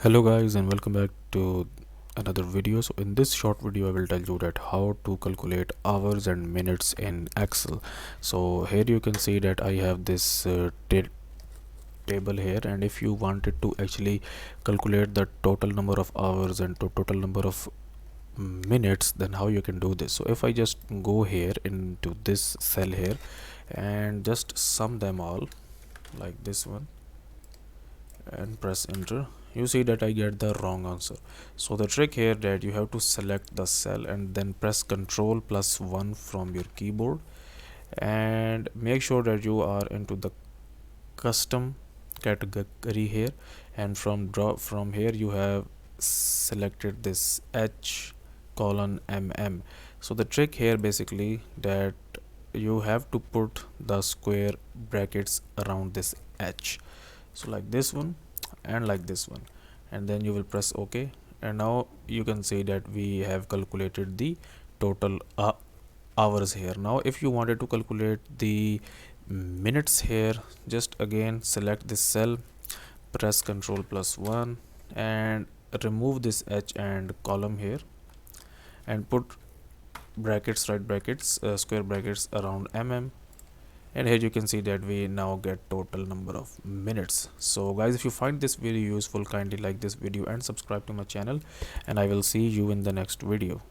Hello guys, and welcome back to another video. So in this short video I will tell you that how to calculate hours and minutes in Excel. So here you can see that I have this table here, and if you wanted to actually calculate the total number of hours and total number of minutes, then how you can do this. So if I just go here into this cell here and just sum them all like this one and press enter, you see that I get the wrong answer. So the trick here that you have to select the cell and then press Ctrl plus 1 from your keyboard, and make sure that you are into the custom category here, and from here you have selected this H colon mm. So the trick here basically that you have to put the square brackets around this H, so like this one and like this one, and then you will press OK, and now you can see that we have calculated the total hours here. Now if you wanted to calculate the minutes here, just again select this cell, press Ctrl plus 1 and remove this H and column here, and put brackets, right brackets, square brackets around mm, and here you can see that we now get total number of minutes. So guys, if you find this video useful, kindly like this video and subscribe to my channel, and I will see you in the next video.